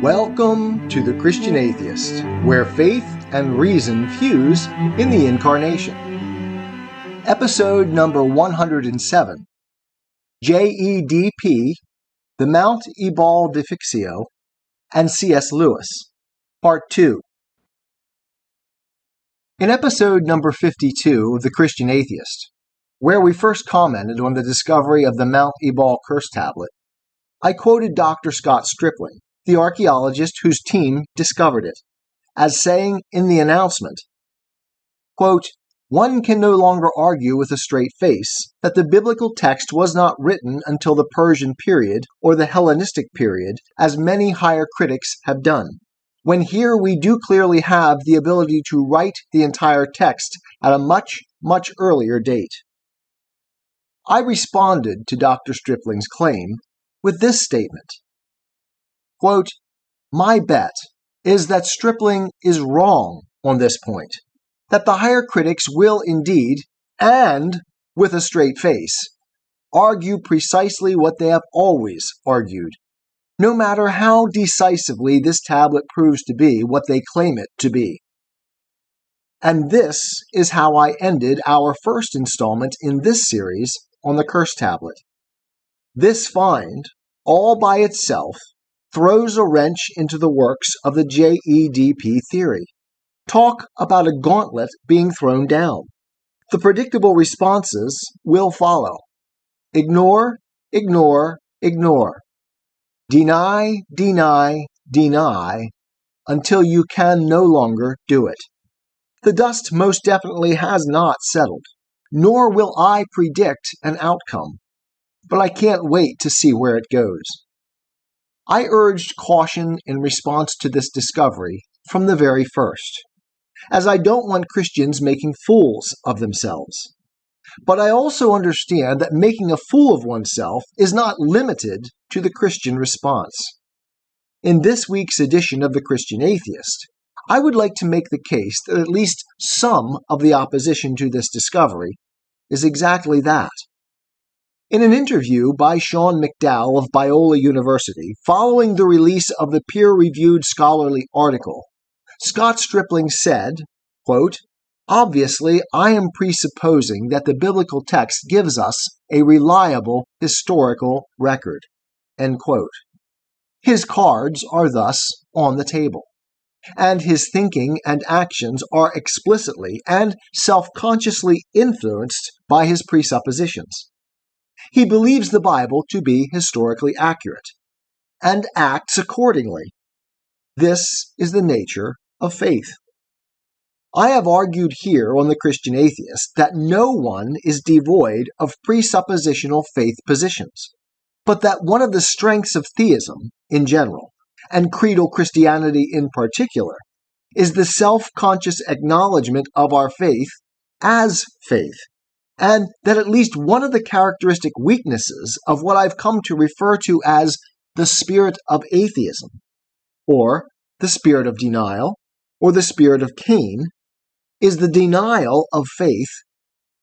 Welcome to The Christian Atheist, where faith and reason fuse in the incarnation. Episode number 107, JEDP, the Mount Ebal Defixio, and C.S. Lewis, Part 2. In episode number 52 of The Christian Atheist, where we first commented on the discovery of the Mount Ebal curse tablet, I quoted Dr. Scott Stripling, the archaeologist whose team discovered it, as saying in the announcement, quote, "One can no longer argue with a straight face that the biblical text was not written until the Persian period or the Hellenistic period, as many higher critics have done, when here we do clearly have the ability to write the entire text at a much, much earlier date." I responded to Dr. Stripling's claim with this statement. Quote, "My bet is that Stripling is wrong on this point, that the higher critics will indeed, and with a straight face, argue precisely what they have always argued, no matter how decisively this tablet proves to be what they claim it to be." And this is how I ended our first installment in this series on the curse tablet. This find, all by itself, throws a wrench into the works of the JEDP theory. Talk about a gauntlet being thrown down. The predictable responses will follow. Ignore, ignore, ignore. Deny, deny, deny, until you can no longer do it. The dust most definitely has not settled, nor will I predict an outcome, but I can't wait to see where it goes. I urged caution in response to this discovery from the very first, as I don't want Christians making fools of themselves. But I also understand that making a fool of oneself is not limited to the Christian response. In this week's edition of The Christian Atheist, I would like to make the case that at least some of the opposition to this discovery is exactly that. In an interview by Sean McDowell of Biola University, following the release of the peer-reviewed scholarly article, Scott Stripling said, quote, "Obviously, I am presupposing that the biblical text gives us a reliable historical record." End quote. His cards are thus on the table, and his thinking and actions are explicitly and self-consciously influenced by his presuppositions. He believes the Bible to be historically accurate, and acts accordingly. This is the nature of faith. I have argued here on The Christian Atheist that no one is devoid of presuppositional faith positions, but that one of the strengths of theism in general, and creedal Christianity in particular, is the self-conscious acknowledgement of our faith as faith, and that at least one of the characteristic weaknesses of what I've come to refer to as the spirit of atheism, or the spirit of denial, or the spirit of Cain, is the denial of faith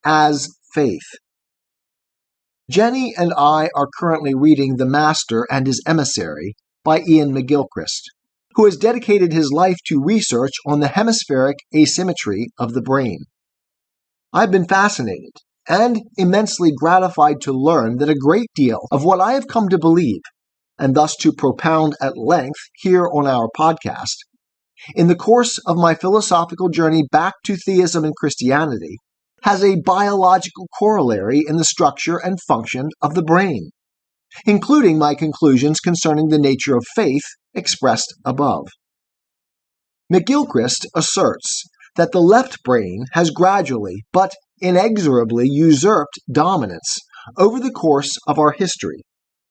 as faith. Jenny and I are currently reading The Master and His Emissary by Ian McGilchrist, who has dedicated his life to research on the hemispheric asymmetry of the brain. I've been fascinated and immensely gratified to learn that a great deal of what I have come to believe, and thus to propound at length here on our podcast, in the course of my philosophical journey back to theism and Christianity, has a biological corollary in the structure and function of the brain, including my conclusions concerning the nature of faith expressed above. McGilchrist asserts that the left brain has gradually but inexorably usurped dominance over the course of our history,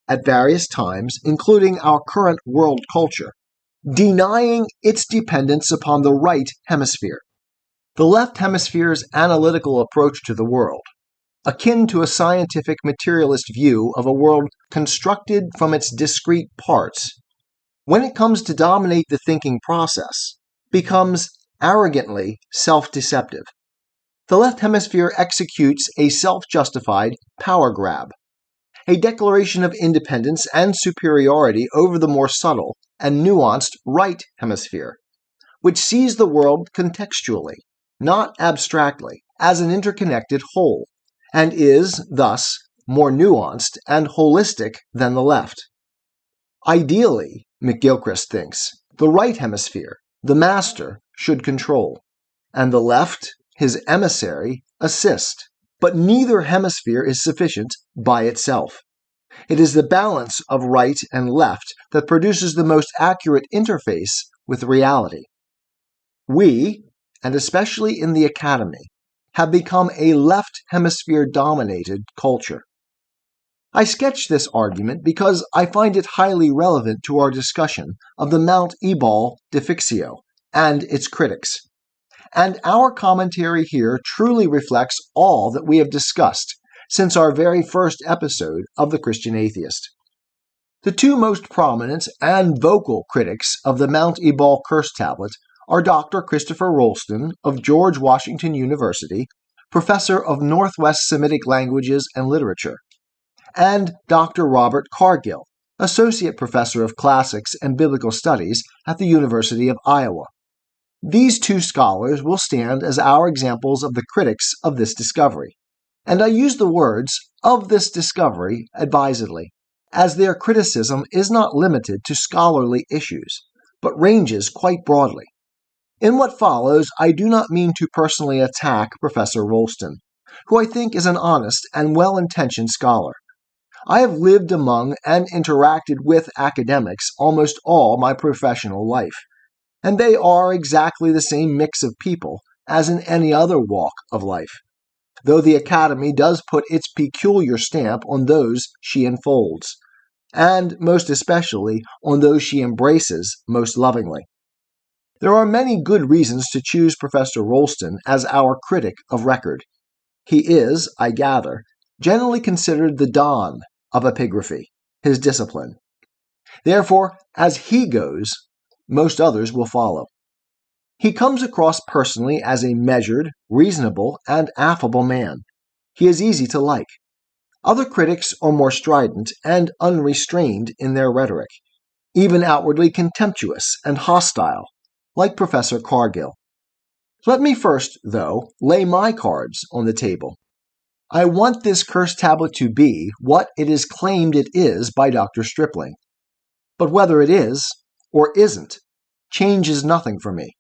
at various times, including our current world culture, denying its dependence upon the right hemisphere. The left hemisphere's analytical approach to the world, akin to a scientific materialist view of a world constructed from its discrete parts, when it comes to dominate the thinking process, becomes arrogantly self-deceptive. The left hemisphere executes a self-justified power grab, a declaration of independence and superiority over the more subtle and nuanced right hemisphere, which sees the world contextually, not abstractly, as an interconnected whole, and is, thus, more nuanced and holistic than the left. Ideally, McGilchrist thinks, the right hemisphere, the master, should control, and the left, his emissary, assist. But neither hemisphere is sufficient by itself. It is the balance of right and left that produces the most accurate interface with reality. We, and especially in the academy, have become a left hemisphere-dominated culture. I sketch this argument because I find it highly relevant to our discussion of the Mount Ebal Defixio and its critics. And our commentary here truly reflects all that we have discussed since our very first episode of The Christian Atheist. The two most prominent and vocal critics of the Mount Ebal Curse Tablet are Dr. Christopher Rollston of George Washington University, professor of Northwest Semitic Languages and Literature, and Dr. Robert Cargill, associate professor of classics and biblical studies at the University of Iowa. These two scholars will stand as our examples of the critics of this discovery, and I use the words "of this discovery" advisedly, as their criticism is not limited to scholarly issues, but ranges quite broadly. In what follows, I do not mean to personally attack Professor Rollston, who I think is an honest and well-intentioned scholar. I have lived among and interacted with academics almost all my professional life, and they are exactly the same mix of people as in any other walk of life, though the Academy does put its peculiar stamp on those she enfolds, and most especially on those she embraces most lovingly. There are many good reasons to choose Professor Rollston as our critic of record. He is, I gather, generally considered the Don of epigraphy, his discipline. Therefore, as he goes, most others will follow. He comes across personally as a measured, reasonable, and affable man. He is easy to like. Other critics are more strident and unrestrained in their rhetoric, even outwardly contemptuous and hostile, like Professor Cargill. Let me first, though, lay my cards on the table. I want this curse tablet to be what it is claimed it is by Dr. Stripling. But whether it is, or isn't, changes nothing for me.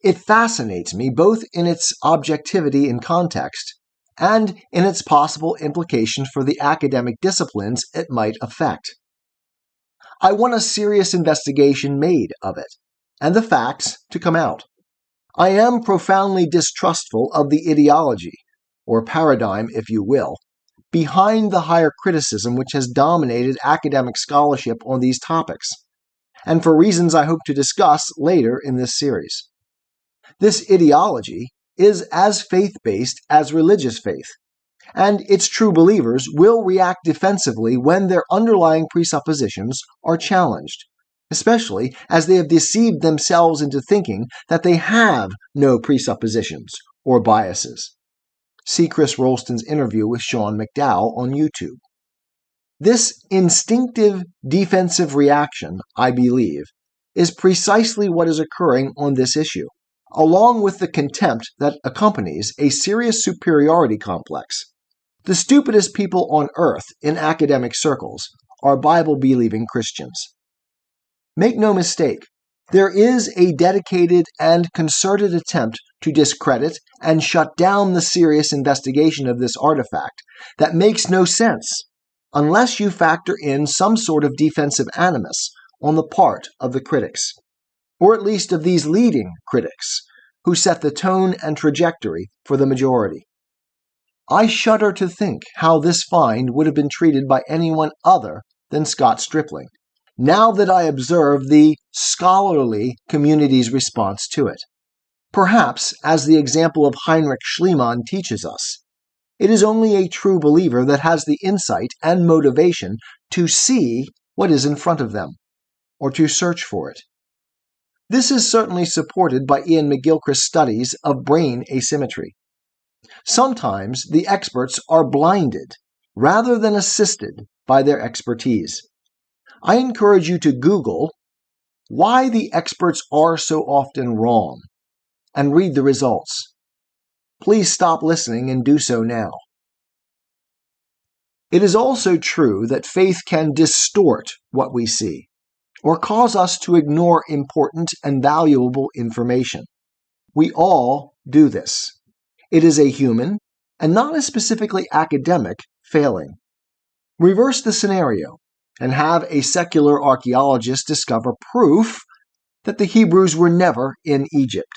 It fascinates me both in its objectivity in context and in its possible implications for the academic disciplines it might affect. I want a serious investigation made of it, and the facts to come out. I am profoundly distrustful of the ideology, or paradigm if you will, behind the higher criticism which has dominated academic scholarship on these topics, and for reasons I hope to discuss later in this series. This ideology is as faith-based as religious faith, and its true believers will react defensively when their underlying presuppositions are challenged, especially as they have deceived themselves into thinking that they have no presuppositions or biases. See Chris Rollston's interview with Sean McDowell on YouTube. This instinctive defensive reaction, I believe, is precisely what is occurring on this issue, along with the contempt that accompanies a serious superiority complex. The stupidest people on earth in academic circles are Bible-believing Christians. Make no mistake, there is a dedicated and concerted attempt to discredit and shut down the serious investigation of this artifact that makes no sense unless you factor in some sort of defensive animus on the part of the critics, or at least of these leading critics, who set the tone and trajectory for the majority. I shudder to think how this find would have been treated by anyone other than Scott Stripling, now that I observe the scholarly community's response to it. Perhaps, as the example of Heinrich Schliemann teaches us, it is only a true believer that has the insight and motivation to see what is in front of them, or to search for it. This is certainly supported by Ian McGilchrist's studies of brain asymmetry. Sometimes the experts are blinded rather than assisted by their expertise. I encourage you to Google why the experts are so often wrong, and read the results. Please stop listening and do so now. It is also true that faith can distort what we see, or cause us to ignore important and valuable information. We all do this. It is a human, and not a specifically academic, failing. Reverse the scenario, and have a secular archaeologist discover proof that the Hebrews were never in Egypt.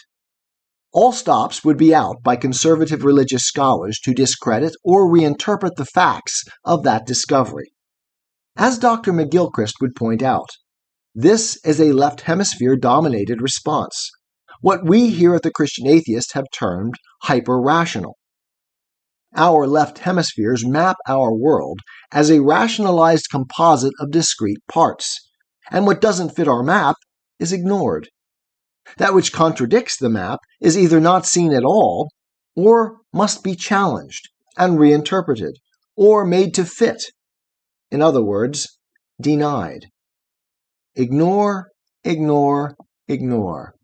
All stops would be out by conservative religious scholars to discredit or reinterpret the facts of that discovery. As Dr. McGilchrist would point out, this is a left hemisphere-dominated response, what we here at the Christian Atheist have termed hyper-rational. Our left hemispheres map our world as a rationalized composite of discrete parts, and what doesn't fit our map is ignored. That which contradicts the map is either not seen at all, or must be challenged and reinterpreted, or made to fit. In other words, denied. Ignore, ignore, ignore.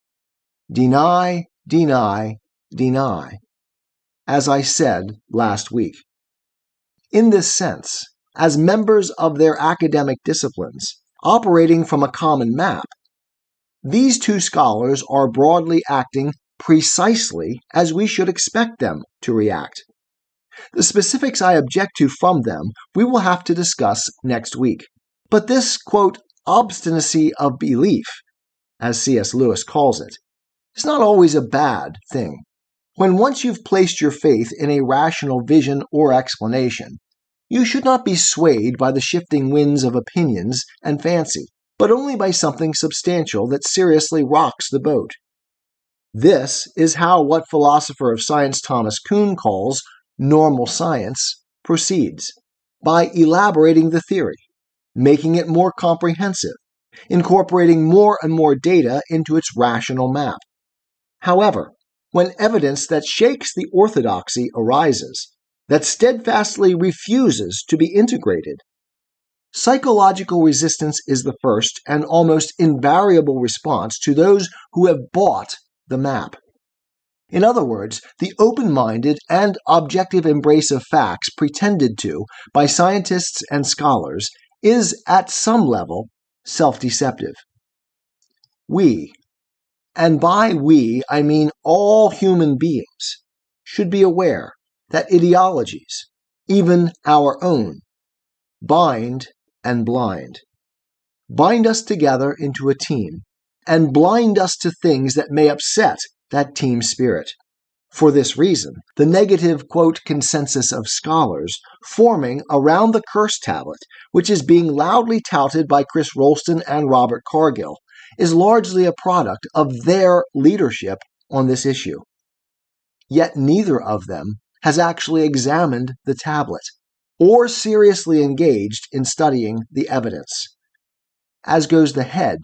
Deny, deny, deny. As I said last week. In this sense, as members of their academic disciplines, operating from a common map, these two scholars are broadly acting precisely as we should expect them to react. The specifics I object to from them we will have to discuss next week. But this, quote, obstinacy of belief, as C.S. Lewis calls it, is not always a bad thing. When once you've placed your faith in a rational vision or explanation, you should not be swayed by the shifting winds of opinions and fancy, but only by something substantial that seriously rocks the boat. This is how what philosopher of science Thomas Kuhn calls normal science proceeds, by elaborating the theory, making it more comprehensive, incorporating more and more data into its rational map. However, when evidence that shakes the orthodoxy arises, that steadfastly refuses to be integrated, psychological resistance is the first and almost invariable response to those who have bought the map. In other words, the open-minded and objective embrace of facts pretended to by scientists and scholars is, at some level, self-deceptive. We, and by we I mean all human beings, should be aware that ideologies, even our own, bind and blind. Bind us together into a team, and blind us to things that may upset that team spirit. For this reason, the negative, quote, consensus of scholars forming around the curse tablet, which is being loudly touted by Chris Rollston and Robert Cargill, is largely a product of their leadership on this issue. Yet neither of them has actually examined the tablet, or seriously engaged in studying the evidence. As goes the head,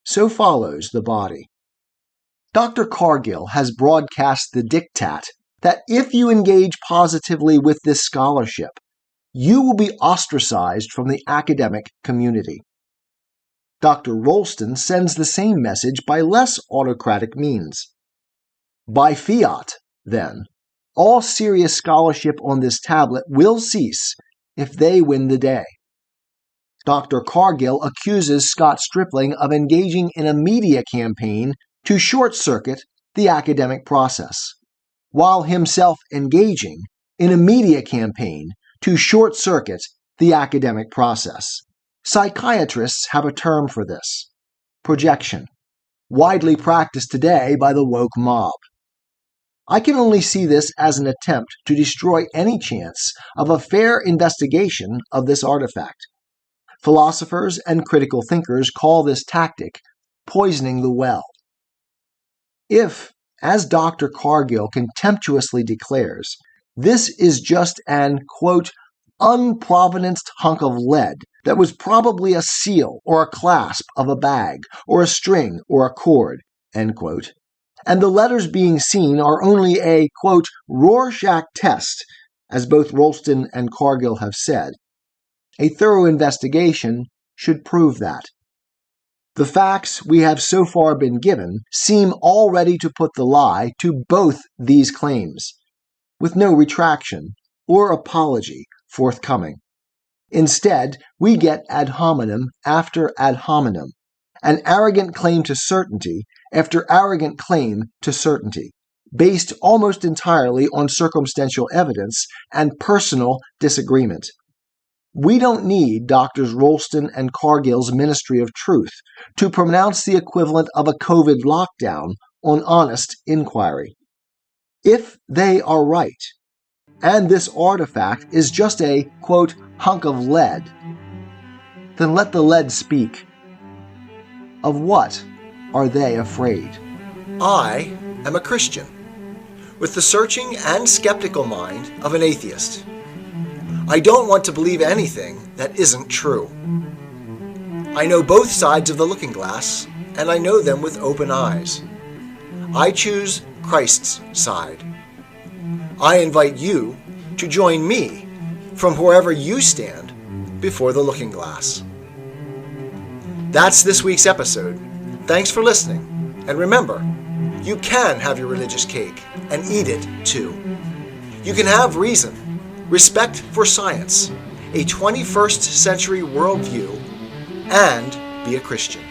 so follows the body. Dr. Cargill has broadcast the diktat that if you engage positively with this scholarship, you will be ostracized from the academic community. Dr. Rollston sends the same message by less autocratic means. By fiat, then, all serious scholarship on this tablet will cease if they win the day. Dr. Cargill accuses Scott Stripling of engaging in a media campaign to short-circuit the academic process, while himself engaging in a media campaign to short-circuit the academic process. Psychiatrists have a term for this: projection, widely practiced today by the woke mob. I can only see this as an attempt to destroy any chance of a fair investigation of this artifact. Philosophers and critical thinkers call this tactic poisoning the well. If, as Dr. Cargill contemptuously declares, this is just an, quote, unprovenanced hunk of lead that was probably a seal or a clasp of a bag or a string or a cord, end quote, and the letters being seen are only a, quote, Rorschach test, as both Rollston and Cargill have said, a thorough investigation should prove that. The facts we have so far been given seem already to put the lie to both these claims, with no retraction or apology forthcoming. Instead, we get ad hominem after ad hominem, an arrogant claim to certainty after arrogant claim to certainty, based almost entirely on circumstantial evidence and personal disagreement. We don't need Drs. Rollston and Cargill's Ministry of Truth to pronounce the equivalent of a COVID lockdown on honest inquiry. If they are right, and this artifact is just a, quote, hunk of lead, then let the lead speak. Of what are they afraid? I am a Christian, with the searching and skeptical mind of an atheist. I don't want to believe anything that isn't true. I know both sides of the looking glass, and I know them with open eyes. I choose Christ's side. I invite you to join me from wherever you stand before the looking glass. That's this week's episode. Thanks for listening. And remember, you can have your religious cake and eat it too. You can have reason, respect for science, a 21st century worldview, and be a Christian.